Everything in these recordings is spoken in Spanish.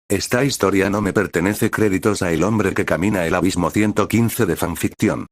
Esta historia no me pertenece. Créditos a El hombre que camina el abismo 115 de fanficción.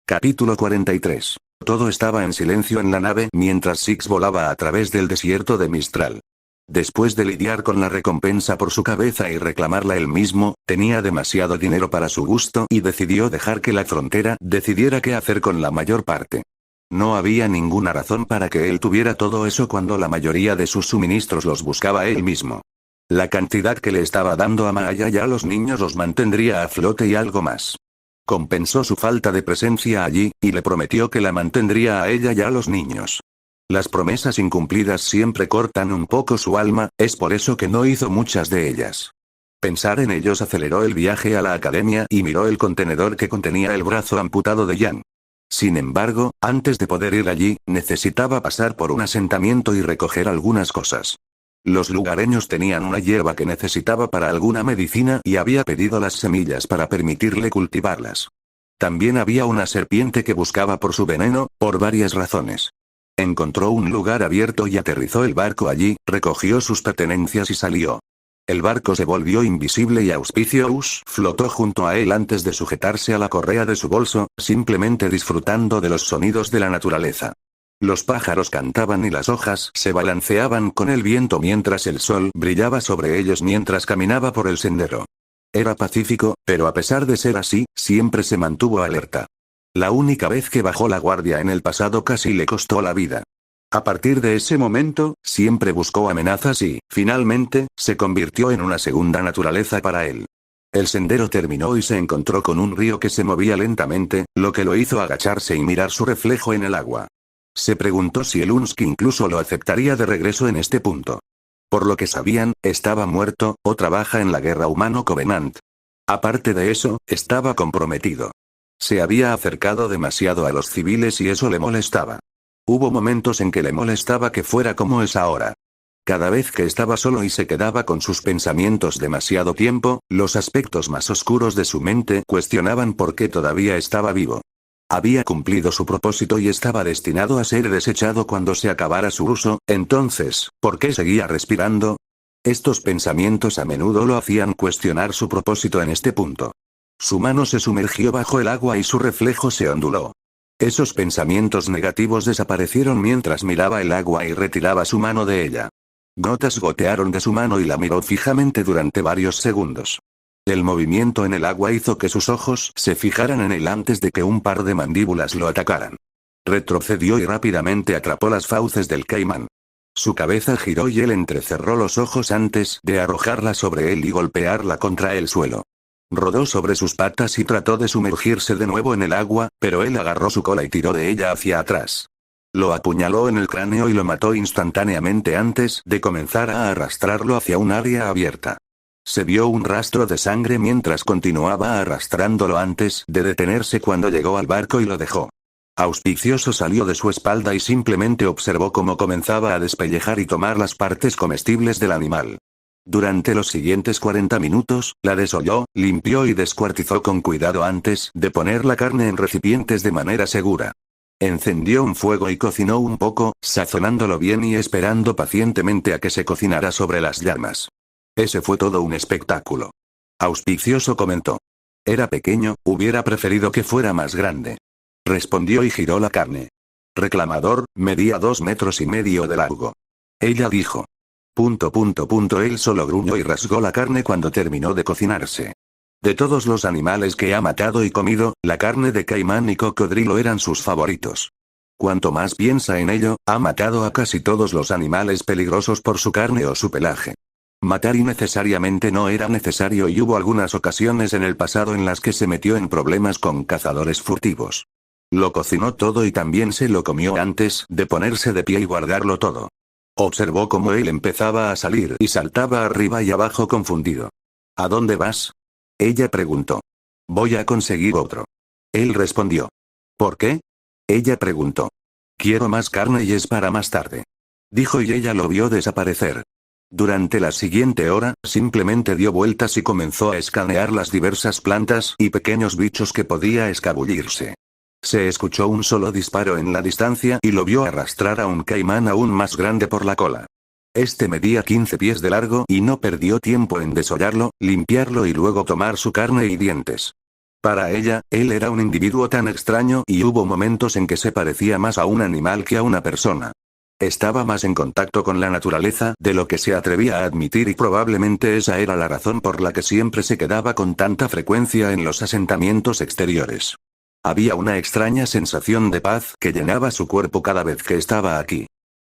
Capítulo 43. Todo estaba en silencio en la nave mientras Six volaba a través del desierto de Mistral. Después de lidiar con la recompensa por su cabeza y reclamarla él mismo, tenía demasiado dinero para su gusto y decidió dejar que la frontera decidiera qué hacer con la mayor parte. No había ninguna razón para que él tuviera todo eso cuando la mayoría de sus suministros los buscaba él mismo. La cantidad que le estaba dando a Maya y a los niños los mantendría a flote y algo más. Compensó su falta de presencia allí, y le prometió que la mantendría a ella y a los niños. Las promesas incumplidas siempre cortan un poco su alma, es por eso que no hizo muchas de ellas. Pensar en ellos aceleró el viaje a la academia y miró el contenedor que contenía el brazo amputado de Yang. Sin embargo, antes de poder ir allí, necesitaba pasar por un asentamiento y recoger algunas cosas. Los lugareños tenían una hierba que necesitaba para alguna medicina y había pedido las semillas para permitirle cultivarlas. También había una serpiente que buscaba por su veneno, por varias razones. Encontró un lugar abierto y aterrizó el barco allí, recogió sus pertenencias y salió. El barco se volvió invisible y Auspicious flotó junto a él antes de sujetarse a la correa de su bolso, simplemente disfrutando de los sonidos de la naturaleza. Los pájaros cantaban y las hojas se balanceaban con el viento mientras el sol brillaba sobre ellos mientras caminaba por el sendero. Era pacífico, pero a pesar de ser así, siempre se mantuvo alerta. La única vez que bajó la guardia en el pasado casi le costó la vida. A partir de ese momento, siempre buscó amenazas y, finalmente, se convirtió en una segunda naturaleza para él. El sendero terminó y se encontró con un río que se movía lentamente, lo que lo hizo agacharse y mirar su reflejo en el agua. Se preguntó si el Unsky incluso lo aceptaría de regreso en este punto. Por lo que sabían, estaba muerto, o trabaja en la guerra humano-Covenant. Aparte de eso, estaba comprometido. Se había acercado demasiado a los civiles y eso le molestaba. Hubo momentos en que le molestaba que fuera como es ahora. Cada vez que estaba solo y se quedaba con sus pensamientos demasiado tiempo, los aspectos más oscuros de su mente cuestionaban por qué todavía estaba vivo. Había cumplido su propósito y estaba destinado a ser desechado cuando se acabara su uso, entonces, ¿por qué seguía respirando? Estos pensamientos a menudo lo hacían cuestionar su propósito en este punto. Su mano se sumergió bajo el agua y su reflejo se onduló. Esos pensamientos negativos desaparecieron mientras miraba el agua y retiraba su mano de ella. Gotas gotearon de su mano y la miró fijamente durante varios segundos. El movimiento en el agua hizo que sus ojos se fijaran en él antes de que un par de mandíbulas lo atacaran. Retrocedió y rápidamente atrapó las fauces del caimán. Su cabeza giró y él entrecerró los ojos antes de arrojarla sobre él y golpearla contra el suelo. Rodó sobre sus patas y trató de sumergirse de nuevo en el agua, pero él agarró su cola y tiró de ella hacia atrás. Lo apuñaló en el cráneo y lo mató instantáneamente antes de comenzar a arrastrarlo hacia un área abierta. Se vio un rastro de sangre mientras continuaba arrastrándolo antes de detenerse cuando llegó al barco y lo dejó. Auspicioso salió de su espalda y simplemente observó cómo comenzaba a despellejar y tomar las partes comestibles del animal. Durante los siguientes 40 minutos, la desolló, limpió y descuartizó con cuidado antes de poner la carne en recipientes de manera segura. Encendió un fuego y cocinó un poco, sazonándolo bien y esperando pacientemente a que se cocinara sobre las llamas. Ese fue todo un espectáculo. Auspicioso comentó. Era pequeño, hubiera preferido que fuera más grande. Respondió y giró la carne. Reclamador, medía 2,5 metros de largo. Ella dijo. Él solo gruñó y rasgó la carne cuando terminó de cocinarse. De todos los animales que ha matado y comido, la carne de caimán y cocodrilo eran sus favoritos. Cuanto más piensa en ello, ha matado a casi todos los animales peligrosos por su carne o su pelaje. Matar innecesariamente no era necesario y hubo algunas ocasiones en el pasado en las que se metió en problemas con cazadores furtivos. Lo cocinó todo y también se lo comió antes de ponerse de pie y guardarlo todo. Observó cómo él empezaba a salir y saltaba arriba y abajo confundido. ¿A dónde vas? Ella preguntó. Voy a conseguir otro. Él respondió. ¿Por qué? Ella preguntó. Quiero más carne y es para más tarde. Dijo y ella lo vio desaparecer. Durante la siguiente hora, simplemente dio vueltas y comenzó a escanear las diversas plantas y pequeños bichos que podía escabullirse. Se escuchó un solo disparo en la distancia y lo vio arrastrar a un caimán aún más grande por la cola. Este medía 15 pies de largo y no perdió tiempo en desollarlo, limpiarlo y luego tomar su carne y dientes. Para ella, él era un individuo tan extraño y hubo momentos en que se parecía más a un animal que a una persona. Estaba más en contacto con la naturaleza de lo que se atrevía a admitir y probablemente esa era la razón por la que siempre se quedaba con tanta frecuencia en los asentamientos exteriores. Había una extraña sensación de paz que llenaba su cuerpo cada vez que estaba aquí.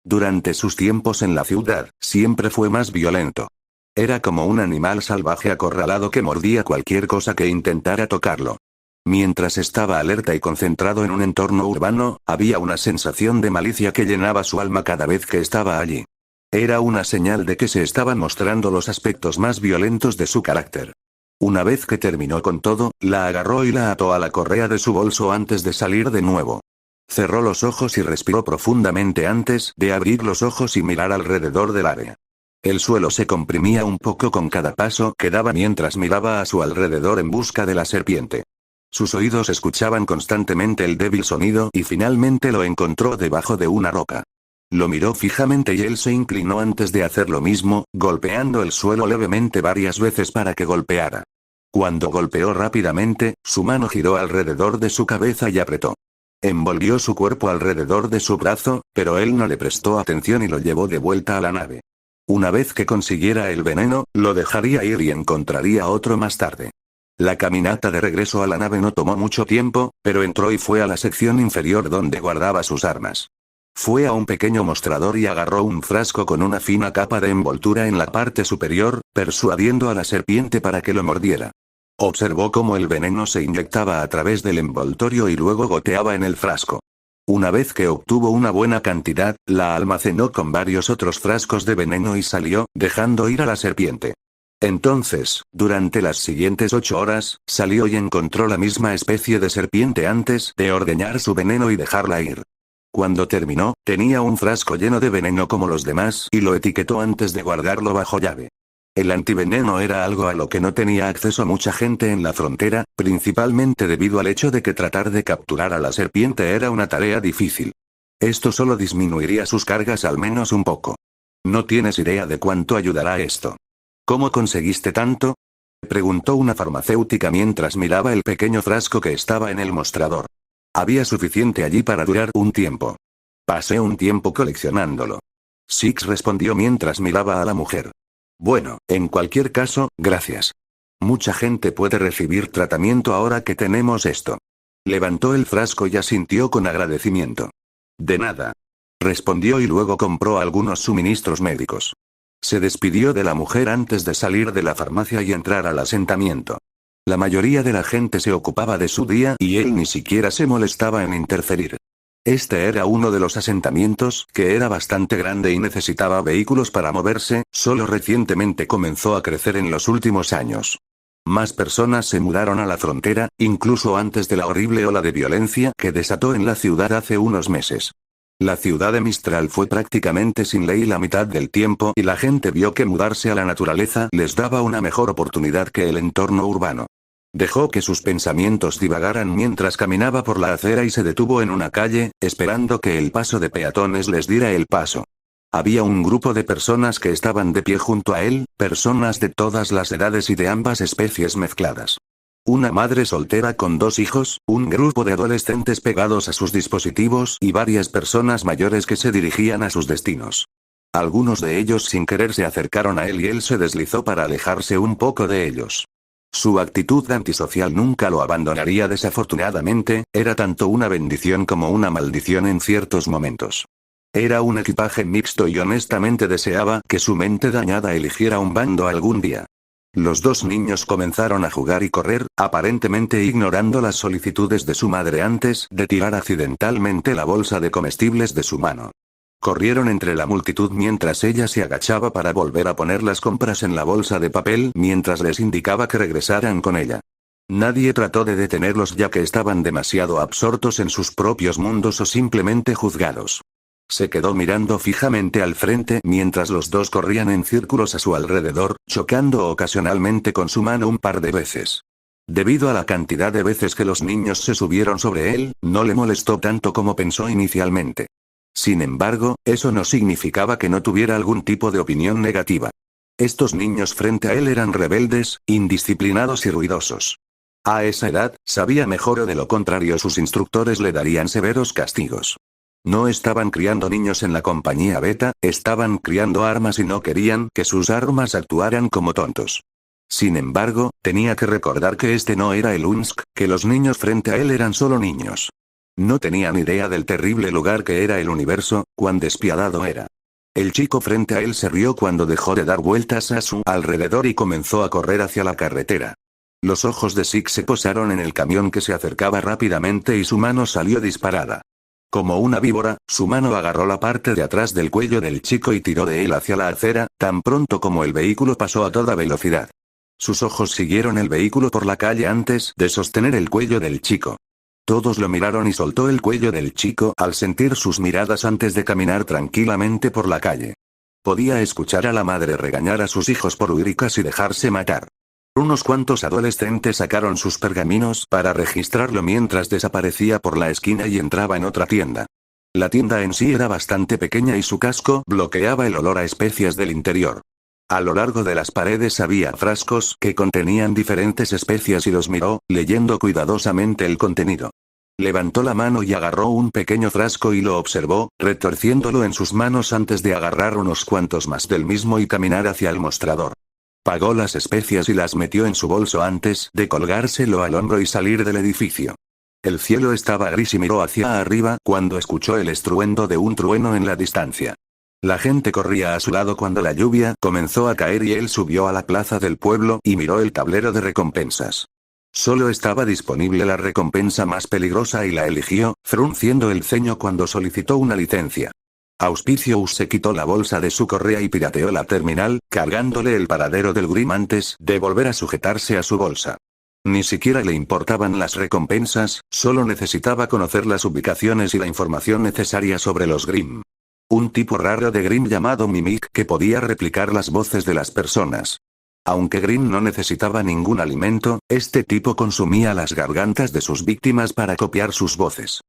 Durante sus tiempos en la ciudad, siempre fue más violento. Era como un animal salvaje acorralado que mordía cualquier cosa que intentara tocarlo. Mientras estaba alerta y concentrado en un entorno urbano, había una sensación de malicia que llenaba su alma cada vez que estaba allí. Era una señal de que se estaban mostrando los aspectos más violentos de su carácter. Una vez que terminó con todo, la agarró y la ató a la correa de su bolso antes de salir de nuevo. Cerró los ojos y respiró profundamente antes de abrir los ojos y mirar alrededor del área. El suelo se comprimía un poco con cada paso que daba mientras miraba a su alrededor en busca de la serpiente. Sus oídos escuchaban constantemente el débil sonido y finalmente lo encontró debajo de una roca. Lo miró fijamente y él se inclinó antes de hacer lo mismo, golpeando el suelo levemente varias veces para que golpeara. Cuando golpeó rápidamente, su mano giró alrededor de su cabeza y apretó. Envolvió su cuerpo alrededor de su brazo, pero él no le prestó atención y lo llevó de vuelta a la nave. Una vez que consiguiera el veneno, lo dejaría ir y encontraría otro más tarde. La caminata de regreso a la nave no tomó mucho tiempo, pero entró y fue a la sección inferior donde guardaba sus armas. Fue a un pequeño mostrador y agarró un frasco con una fina capa de envoltura en la parte superior, persuadiendo a la serpiente para que lo mordiera. Observó cómo el veneno se inyectaba a través del envoltorio y luego goteaba en el frasco. Una vez que obtuvo una buena cantidad, la almacenó con varios otros frascos de veneno y salió, dejando ir a la serpiente. Entonces, durante las siguientes 8 horas, salió y encontró la misma especie de serpiente antes de ordeñar su veneno y dejarla ir. Cuando terminó, tenía un frasco lleno de veneno como los demás y lo etiquetó antes de guardarlo bajo llave. El antiveneno era algo a lo que no tenía acceso mucha gente en la frontera, principalmente debido al hecho de que tratar de capturar a la serpiente era una tarea difícil. Esto solo disminuiría sus cargas al menos un poco. No tienes idea de cuánto ayudará esto. ¿Cómo conseguiste tanto? Preguntó una farmacéutica mientras miraba el pequeño frasco que estaba en el mostrador. Había suficiente allí para durar un tiempo. Pasé un tiempo coleccionándolo. Six respondió mientras miraba a la mujer. Bueno, en cualquier caso, gracias. Mucha gente puede recibir tratamiento ahora que tenemos esto. Levantó el frasco y asintió con agradecimiento. De nada. Respondió y luego compró algunos suministros médicos. Se despidió de la mujer antes de salir de la farmacia y entrar al asentamiento. La mayoría de la gente se ocupaba de su día y él ni siquiera se molestaba en interferir. Este era uno de los asentamientos que era bastante grande y necesitaba vehículos para moverse, solo recientemente comenzó a crecer en los últimos años. Más personas se mudaron a la frontera, incluso antes de la horrible ola de violencia que desató en la ciudad hace unos meses. La ciudad de Mistral fue prácticamente sin ley la mitad del tiempo y la gente vio que mudarse a la naturaleza les daba una mejor oportunidad que el entorno urbano. Dejó que sus pensamientos divagaran mientras caminaba por la acera y se detuvo en una calle, esperando que el paso de peatones les diera el paso. Había un grupo de personas que estaban de pie junto a él, personas de todas las edades y de ambas especies mezcladas. Una madre soltera con 2 hijos, un grupo de adolescentes pegados a sus dispositivos y varias personas mayores que se dirigían a sus destinos. Algunos de ellos sin querer se acercaron a él y él se deslizó para alejarse un poco de ellos. Su actitud antisocial nunca lo abandonaría desafortunadamente, era tanto una bendición como una maldición en ciertos momentos. Era un equipaje mixto y honestamente deseaba que su mente dañada eligiera un bando algún día. Los 2 niños comenzaron a jugar y correr, aparentemente ignorando las solicitudes de su madre antes de tirar accidentalmente la bolsa de comestibles de su mano. Corrieron entre la multitud mientras ella se agachaba para volver a poner las compras en la bolsa de papel mientras les indicaba que regresaran con ella. Nadie trató de detenerlos ya que estaban demasiado absortos en sus propios mundos o simplemente juzgados. Se quedó mirando fijamente al frente mientras los 2 corrían en círculos a su alrededor, chocando ocasionalmente con su mano un par de veces. Debido a la cantidad de veces que los niños se subieron sobre él, no le molestó tanto como pensó inicialmente. Sin embargo, eso no significaba que no tuviera algún tipo de opinión negativa. Estos niños frente a él eran rebeldes, indisciplinados y ruidosos. A esa edad, sabía mejor o de lo contrario sus instructores le darían severos castigos. No estaban criando niños en la compañía Beta, estaban criando armas y no querían que sus armas actuaran como tontos. Sin embargo, tenía que recordar que este no era el Unsk, que los niños frente a él eran solo niños. No tenían idea del terrible lugar que era el universo, cuán despiadado era. El chico frente a él se rió cuando dejó de dar vueltas a su alrededor y comenzó a correr hacia la carretera. Los ojos de Six se posaron en el camión que se acercaba rápidamente y su mano salió disparada. Como una víbora, su mano agarró la parte de atrás del cuello del chico y tiró de él hacia la acera, tan pronto como el vehículo pasó a toda velocidad. Sus ojos siguieron el vehículo por la calle antes de sostener el cuello del chico. Todos lo miraron y soltó el cuello del chico al sentir sus miradas antes de caminar tranquilamente por la calle. Podía escuchar a la madre regañar a sus hijos por huir y casi dejarse matar. Unos cuantos adolescentes sacaron sus pergaminos para registrarlo mientras desaparecía por la esquina y entraba en otra tienda. La tienda en sí era bastante pequeña y su casco bloqueaba el olor a especias del interior. A lo largo de las paredes había frascos que contenían diferentes especias y los miró, leyendo cuidadosamente el contenido. Levantó la mano y agarró un pequeño frasco y lo observó, retorciéndolo en sus manos antes de agarrar unos cuantos más del mismo y caminar hacia el mostrador. Pagó las especias y las metió en su bolso antes de colgárselo al hombro y salir del edificio. El cielo estaba gris y miró hacia arriba cuando escuchó el estruendo de un trueno en la distancia. La gente corría a su lado cuando la lluvia comenzó a caer y él subió a la plaza del pueblo y miró el tablero de recompensas. Solo estaba disponible la recompensa más peligrosa y la eligió, frunciendo el ceño cuando solicitó una licencia. Auspicious se quitó la bolsa de su correa y pirateó la terminal, cargándole el paradero del Grim antes de volver a sujetarse a su bolsa. Ni siquiera le importaban las recompensas, solo necesitaba conocer las ubicaciones y la información necesaria sobre los Grim. Un tipo raro de Grim llamado Mimic que podía replicar las voces de las personas. Aunque Grim no necesitaba ningún alimento, este tipo consumía las gargantas de sus víctimas para copiar sus voces.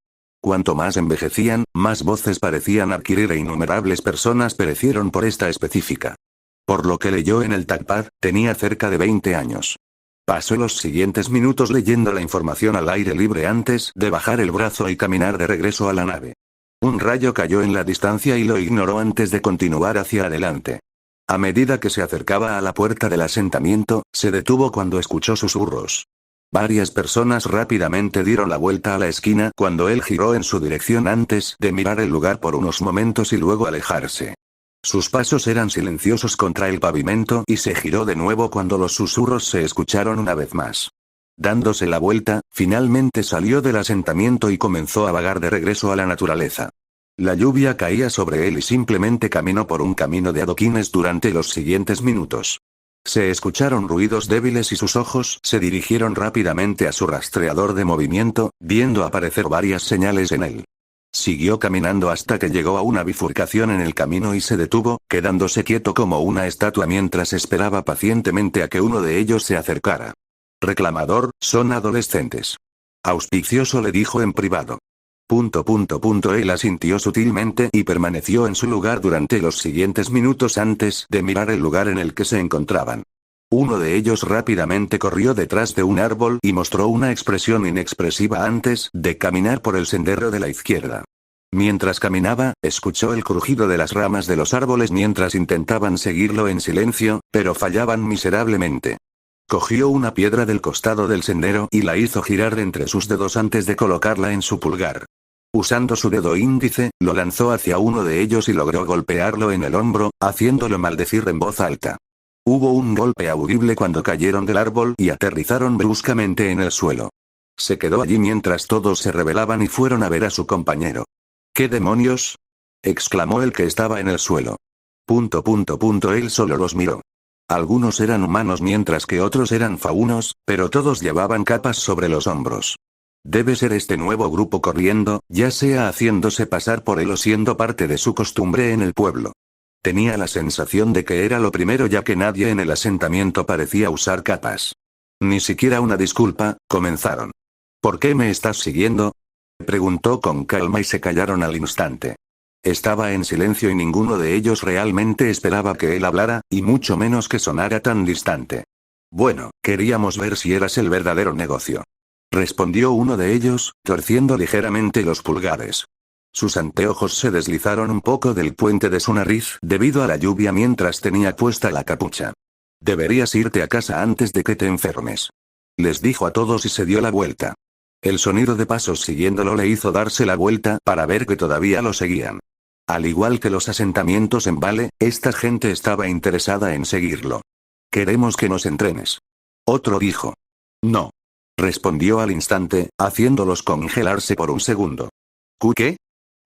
Cuanto más envejecían, más voces parecían adquirir e innumerables personas perecieron por esta específica. Por lo que leyó en el tagpad, tenía cerca de 20 años. Pasó los siguientes minutos leyendo la información al aire libre antes de bajar el brazo y caminar de regreso a la nave. Un rayo cayó en la distancia y lo ignoró antes de continuar hacia adelante. A medida que se acercaba a la puerta del asentamiento, se detuvo cuando escuchó susurros. Varias personas rápidamente dieron la vuelta a la esquina cuando él giró en su dirección antes de mirar el lugar por unos momentos y luego alejarse. Sus pasos eran silenciosos contra el pavimento y se giró de nuevo cuando los susurros se escucharon una vez más. Dándose la vuelta, finalmente salió del asentamiento y comenzó a vagar de regreso a la naturaleza. La lluvia caía sobre él y simplemente caminó por un camino de adoquines durante los siguientes minutos. Se escucharon ruidos débiles y sus ojos se dirigieron rápidamente a su rastreador de movimiento, viendo aparecer varias señales en él. Siguió caminando hasta que llegó a una bifurcación en el camino y se detuvo, quedándose quieto como una estatua mientras esperaba pacientemente a que uno de ellos se acercara. Reclamador, son adolescentes. Auspicioso le dijo en privado. Él asintió sutilmente y permaneció en su lugar durante los siguientes minutos antes de mirar el lugar en el que se encontraban. Uno de ellos rápidamente corrió detrás de un árbol y mostró una expresión inexpresiva antes de caminar por el sendero de la izquierda. Mientras caminaba, escuchó el crujido de las ramas de los árboles mientras intentaban seguirlo en silencio, pero fallaban miserablemente. Cogió una piedra del costado del sendero y la hizo girar entre sus dedos antes de colocarla en su pulgar. Usando su dedo índice, lo lanzó hacia uno de ellos y logró golpearlo en el hombro, haciéndolo maldecir en voz alta. Hubo un golpe audible cuando cayeron del árbol y aterrizaron bruscamente en el suelo. Se quedó allí mientras todos se rebelaban y fueron a ver a su compañero. ¿Qué demonios?, exclamó el que estaba en el suelo. Él solo los miró. Algunos eran humanos mientras que otros eran faunos, pero todos llevaban capas sobre los hombros. Debe ser este nuevo grupo corriendo, ya sea haciéndose pasar por él o siendo parte de su costumbre en el pueblo. Tenía la sensación de que era lo primero ya que nadie en el asentamiento parecía usar capas. Ni siquiera una disculpa, comenzaron. ¿Por qué me estás siguiendo?, preguntó con calma y se callaron al instante. Estaba en silencio y ninguno de ellos realmente esperaba que él hablara, y mucho menos que sonara tan distante. Bueno, queríamos ver si eras el verdadero negocio. Respondió uno de ellos, torciendo ligeramente los pulgares. Sus anteojos se deslizaron un poco del puente de su nariz debido a la lluvia mientras tenía puesta la capucha. Deberías irte a casa antes de que te enfermes. Les dijo a todos y se dio la vuelta. El sonido de pasos siguiéndolo le hizo darse la vuelta para ver que todavía lo seguían. Al igual que los asentamientos en Vale, esta gente estaba interesada en seguirlo. Queremos que nos entrenes. Otro dijo. No. Respondió al instante, haciéndolos congelarse por un segundo. ¿Qué?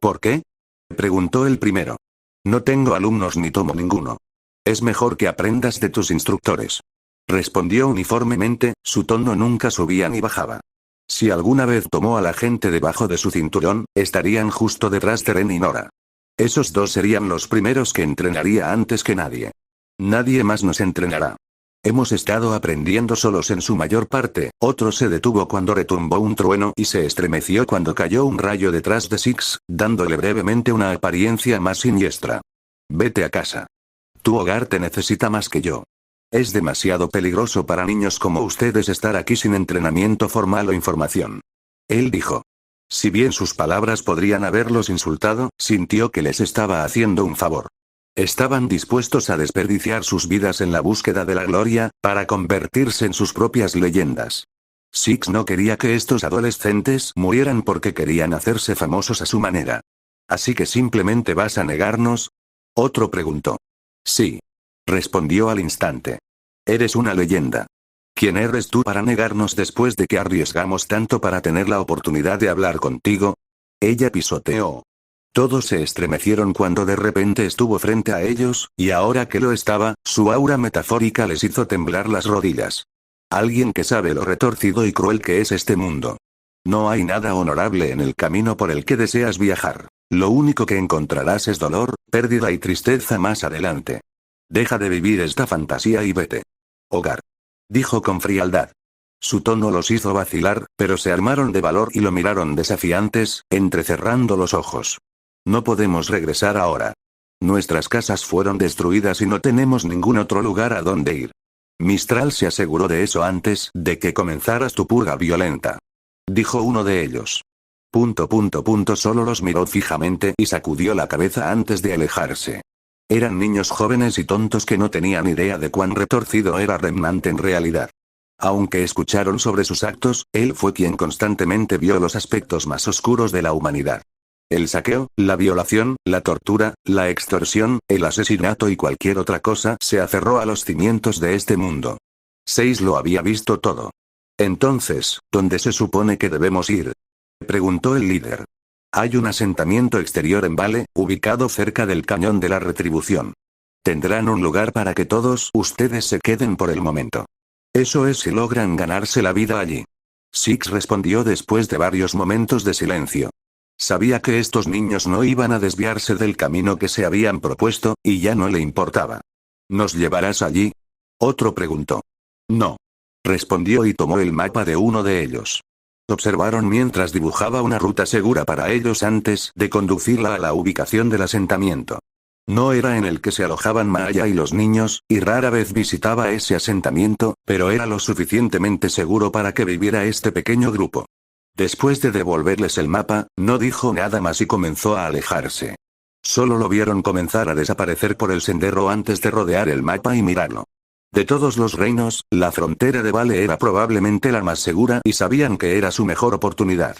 ¿Por qué? Preguntó el primero. No tengo alumnos ni tomo ninguno. Es mejor que aprendas de tus instructores. Respondió uniformemente, su tono nunca subía ni bajaba. Si alguna vez tomó a la gente debajo de su cinturón, estarían justo detrás de Ren y Nora. Esos dos serían los primeros que entrenaría antes que nadie. Nadie más nos entrenará. Hemos estado aprendiendo solos en su mayor parte. Otro se detuvo cuando retumbó un trueno y se estremeció cuando cayó un rayo detrás de Six, dándole brevemente una apariencia más siniestra. Vete a casa. Tu hogar te necesita más que yo. Es demasiado peligroso para niños como ustedes estar aquí sin entrenamiento formal o información. Él dijo. Si bien sus palabras podrían haberlos insultado, sintió que les estaba haciendo un favor. Estaban dispuestos a desperdiciar sus vidas en la búsqueda de la gloria, para convertirse en sus propias leyendas. Six no quería que estos adolescentes murieran porque querían hacerse famosos a su manera. ¿Así que simplemente vas a negarnos? Otro preguntó. Sí. Respondió al instante. Eres una leyenda. ¿Quién eres tú para negarnos después de que arriesgamos tanto para tener la oportunidad de hablar contigo? Ella pisoteó. Todos se estremecieron cuando de repente estuvo frente a ellos, y ahora que lo estaba, su aura metafórica les hizo temblar las rodillas. Alguien que sabe lo retorcido y cruel que es este mundo. No hay nada honorable en el camino por el que deseas viajar. Lo único que encontrarás es dolor, pérdida y tristeza más adelante. Deja de vivir esta fantasía y vete. Hogar. Dijo con frialdad. Su tono los hizo vacilar, pero se armaron de valor y lo miraron desafiantes, entrecerrando los ojos. No podemos regresar ahora. Nuestras casas fueron destruidas y no tenemos ningún otro lugar a donde ir. Mistral se aseguró de eso antes de que comenzaras tu purga violenta. Dijo uno de ellos. Solo los miró fijamente y sacudió la cabeza antes de alejarse. Eran niños jóvenes y tontos que no tenían idea de cuán retorcido era Remnant en realidad. Aunque escucharon sobre sus actos, él fue quien constantemente vio los aspectos más oscuros de la humanidad. El saqueo, la violación, la tortura, la extorsión, el asesinato y cualquier otra cosa se aferró a los cimientos de este mundo. Seis lo había visto todo. Entonces, ¿dónde se supone que debemos ir? Preguntó el líder. Hay un asentamiento exterior en Vale, ubicado cerca del cañón de la retribución. Tendrán un lugar para que todos ustedes se queden por el momento. Eso es si logran ganarse la vida allí. Six respondió después de varios momentos de silencio. Sabía que estos niños no iban a desviarse del camino que se habían propuesto, y ya no le importaba. ¿Nos llevarás allí? Otro preguntó. No. Respondió y tomó el mapa de uno de ellos. Observaron mientras dibujaba una ruta segura para ellos antes de conducirla a la ubicación del asentamiento. No era en el que se alojaban Maya y los niños, y rara vez visitaba ese asentamiento, pero era lo suficientemente seguro para que viviera este pequeño grupo. Después de devolverles el mapa, no dijo nada más y comenzó a alejarse. Solo lo vieron comenzar a desaparecer por el sendero antes de rodear el mapa y mirarlo. De todos los reinos, la frontera de Vale era probablemente la más segura y sabían que era su mejor oportunidad.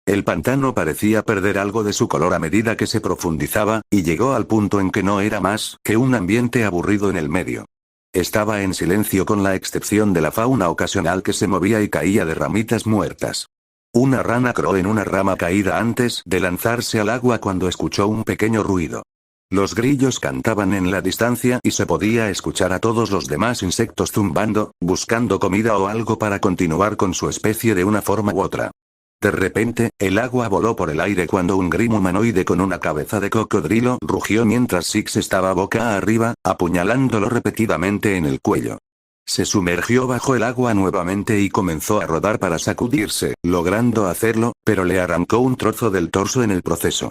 El pantano parecía perder algo de su color a medida que se profundizaba, y llegó al punto en que no era más que un ambiente aburrido en el medio. Estaba en silencio con la excepción de la fauna ocasional que se movía y caía de ramitas muertas. Una rana croó en una rama caída antes de lanzarse al agua cuando escuchó un pequeño ruido. Los grillos cantaban en la distancia y se podía escuchar a todos los demás insectos zumbando, buscando comida o algo para continuar con su especie de una forma u otra. De repente, el agua voló por el aire cuando un grim humanoide con una cabeza de cocodrilo rugió mientras Six estaba boca arriba, apuñalándolo repetidamente en el cuello. Se sumergió bajo el agua nuevamente y comenzó a rodar para sacudirse, logrando hacerlo, pero le arrancó un trozo del torso en el proceso.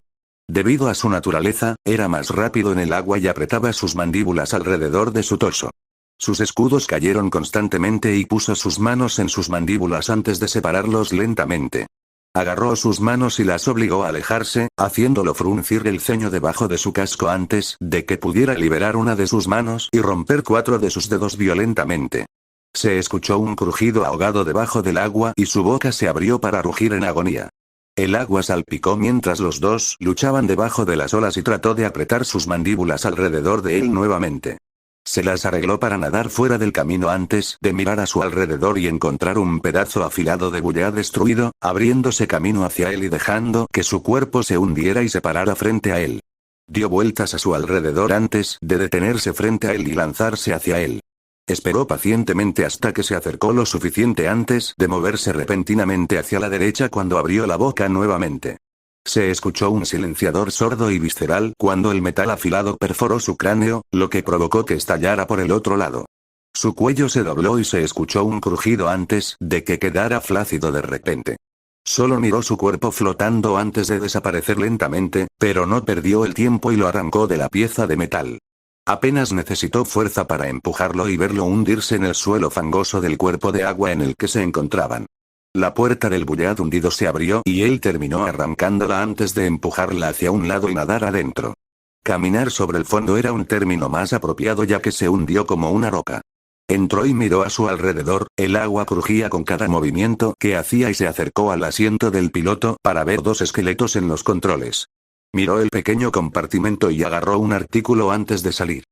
Debido a su naturaleza, era más rápido en el agua y apretaba sus mandíbulas alrededor de su torso. Sus escudos cayeron constantemente y puso sus manos en sus mandíbulas antes de separarlos lentamente. Agarró sus manos y las obligó a alejarse, haciéndolo fruncir el ceño debajo de su casco antes de que pudiera liberar una de sus manos y romper 4 de sus dedos violentamente. Se escuchó un crujido ahogado debajo del agua y su boca se abrió para rugir en agonía. El agua salpicó mientras los dos luchaban debajo de las olas y trató de apretar sus mandíbulas alrededor de él nuevamente. Se las arregló para nadar fuera del camino antes de mirar a su alrededor y encontrar un pedazo afilado de bulla destruido, abriéndose camino hacia él y dejando que su cuerpo se hundiera y se parara frente a él. Dio vueltas a su alrededor antes de detenerse frente a él y lanzarse hacia él. Esperó pacientemente hasta que se acercó lo suficiente antes de moverse repentinamente hacia la derecha cuando abrió la boca nuevamente. Se escuchó un silenciador sordo y visceral cuando el metal afilado perforó su cráneo, lo que provocó que estallara por el otro lado. Su cuello se dobló y se escuchó un crujido antes de que quedara flácido de repente. Solo miró su cuerpo flotando antes de desaparecer lentamente, pero no perdió el tiempo y lo arrancó de la pieza de metal. Apenas necesitó fuerza para empujarlo y verlo hundirse en el suelo fangoso del cuerpo de agua en el que se encontraban. La puerta del bullad hundido se abrió y él terminó arrancándola antes de empujarla hacia un lado y nadar adentro. Caminar sobre el fondo era un término más apropiado ya que se hundió como una roca. Entró y miró a su alrededor, el agua crujía con cada movimiento que hacía y se acercó al asiento del piloto para ver 2 esqueletos en los controles. Miró el pequeño compartimento y agarró un artículo antes de salir.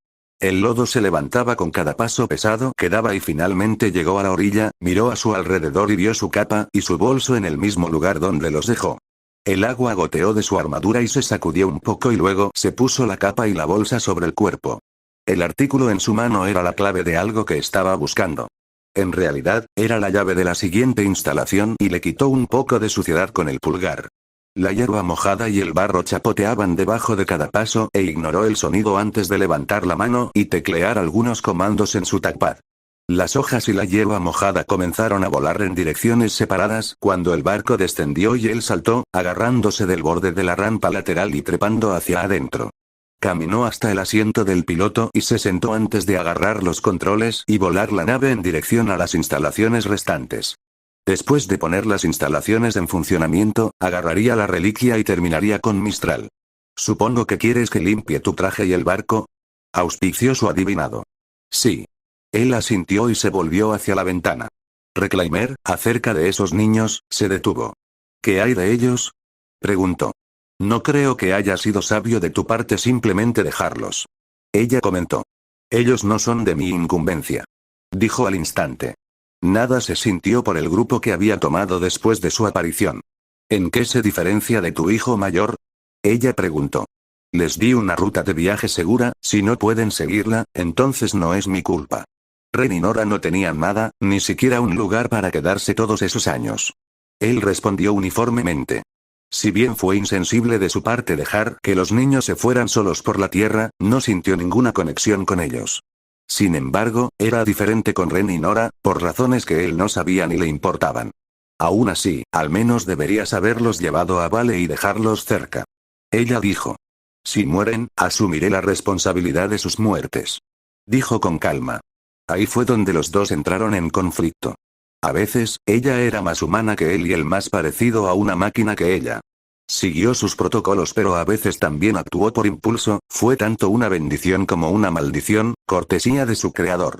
El lodo se levantaba con cada paso pesado que daba y finalmente llegó a la orilla, miró a su alrededor y vio su capa y su bolso en el mismo lugar donde los dejó. El agua goteó de su armadura y se sacudió un poco y luego se puso la capa y la bolsa sobre el cuerpo. El artículo en su mano era la clave de algo que estaba buscando. En realidad, era la llave de la siguiente instalación y le quitó un poco de suciedad con el pulgar. La hierba mojada y el barro chapoteaban debajo de cada paso e ignoró el sonido antes de levantar la mano y teclear algunos comandos en su touchpad. Las hojas y la hierba mojada comenzaron a volar en direcciones separadas cuando el barco descendió y él saltó, agarrándose del borde de la rampa lateral y trepando hacia adentro. Caminó hasta el asiento del piloto y se sentó antes de agarrar los controles y volar la nave en dirección a las instalaciones restantes. Después de poner las instalaciones en funcionamiento, agarraría la reliquia y terminaría con Mistral. Supongo que quieres que limpie tu traje y el barco. Auspició su adivinado. Sí. Él asintió y se volvió hacia la ventana. Reclaimer, acerca de esos niños, se detuvo. ¿Qué hay de ellos? Preguntó. No creo que haya sido sabio de tu parte simplemente dejarlos. Ella comentó. Ellos no son de mi incumbencia. Dijo al instante. Nada se sintió por el grupo que había tomado después de su aparición. ¿En qué se diferencia de tu hijo mayor? Ella preguntó. Les di una ruta de viaje segura, si no pueden seguirla, entonces no es mi culpa. Ren y Nora no tenían nada, ni siquiera un lugar para quedarse todos esos años. Él respondió uniformemente. Si bien fue insensible de su parte dejar que los niños se fueran solos por la tierra, no sintió ninguna conexión con ellos. Sin embargo, era diferente con Ren y Nora, por razones que él no sabía ni le importaban. Aún así, al menos deberías haberlos llevado a Vale y dejarlos cerca. Ella dijo. Si mueren, asumiré la responsabilidad de sus muertes. Dijo con calma. Ahí fue donde los dos entraron en conflicto. A veces, ella era más humana que él y él más parecido a una máquina que ella. Siguió sus protocolos pero a veces también actuó por impulso, fue tanto una bendición como una maldición, cortesía de su creador.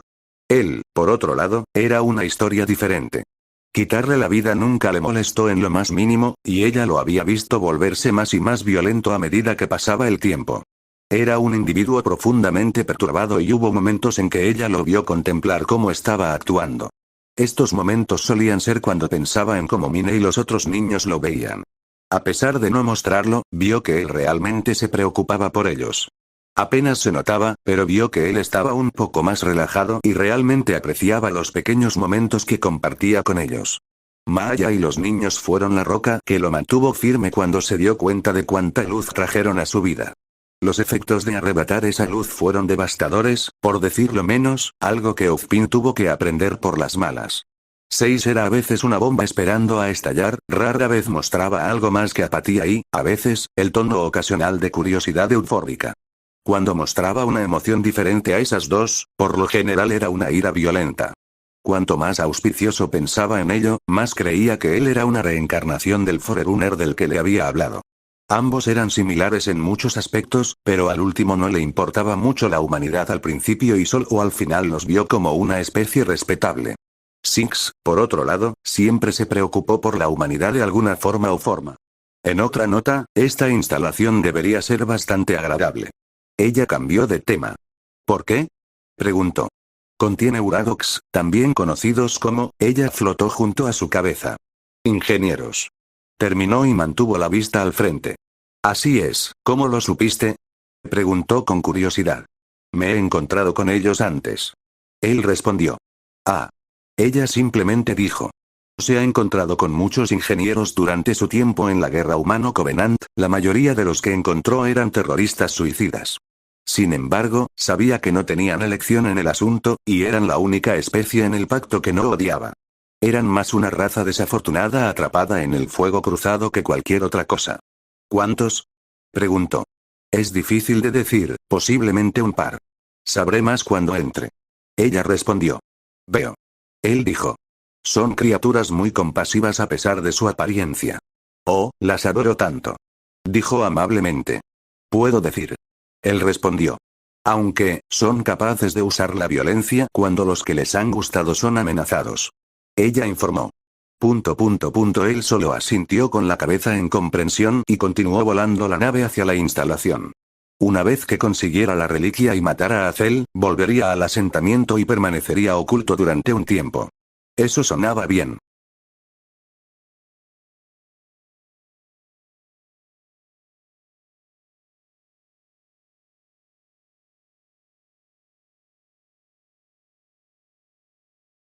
Él, por otro lado, era una historia diferente. Quitarle la vida nunca le molestó en lo más mínimo, y ella lo había visto volverse más y más violento a medida que pasaba el tiempo. Era un individuo profundamente perturbado y hubo momentos en que ella lo vio contemplar cómo estaba actuando. Estos momentos solían ser cuando pensaba en cómo Mine y los otros niños lo veían. A pesar de no mostrarlo, vio que él realmente se preocupaba por ellos. Apenas se notaba, pero vio que él estaba un poco más relajado y realmente apreciaba los pequeños momentos que compartía con ellos. Maya y los niños fueron la roca que lo mantuvo firme cuando se dio cuenta de cuánta luz trajeron a su vida. Los efectos de arrebatar esa luz fueron devastadores, por decirlo menos, algo que Ufpin tuvo que aprender por las malas. 6 era a veces una bomba esperando a estallar, rara vez mostraba algo más que apatía y, a veces, el tono ocasional de curiosidad eufórica. Cuando mostraba una emoción diferente a esas dos, por lo general era una ira violenta. Cuanto más auspicioso pensaba en ello, más creía que él era una reencarnación del Forerunner del que le había hablado. Ambos eran similares en muchos aspectos, pero al último no le importaba mucho la humanidad al principio y solo al final los vio como una especie respetable. Six, por otro lado, siempre se preocupó por la humanidad de alguna forma o forma. En otra nota, esta instalación debería ser bastante agradable. Ella cambió de tema. ¿Por qué? Preguntó. Contiene Uradox, también conocidos como, ella flotó junto a su cabeza. Ingenieros. Terminó y mantuvo la vista al frente. Así es, ¿cómo lo supiste? Preguntó con curiosidad. Me he encontrado con ellos antes. Él respondió. Ah. Ella simplemente dijo. Se ha encontrado con muchos ingenieros durante su tiempo en la guerra humano-Covenant, la mayoría de los que encontró eran terroristas suicidas. Sin embargo, sabía que no tenían elección en el asunto, y eran la única especie en el pacto que no odiaba. Eran más una raza desafortunada atrapada en el fuego cruzado que cualquier otra cosa. ¿Cuántos? Preguntó. Es difícil de decir, posiblemente un par. Sabré más cuando entre. Ella respondió. Veo. Él dijo. Son criaturas muy compasivas a pesar de su apariencia. Oh, las adoro tanto. Dijo amablemente. Puedo decir. Él respondió. Aunque, son capaces de usar la violencia cuando los que les han gustado son amenazados. Ella informó. Él solo asintió con la cabeza en comprensión y continuó volando la nave hacia la instalación. Una vez que consiguiera la reliquia y matara a Cell, volvería al asentamiento y permanecería oculto durante un tiempo. Eso sonaba bien.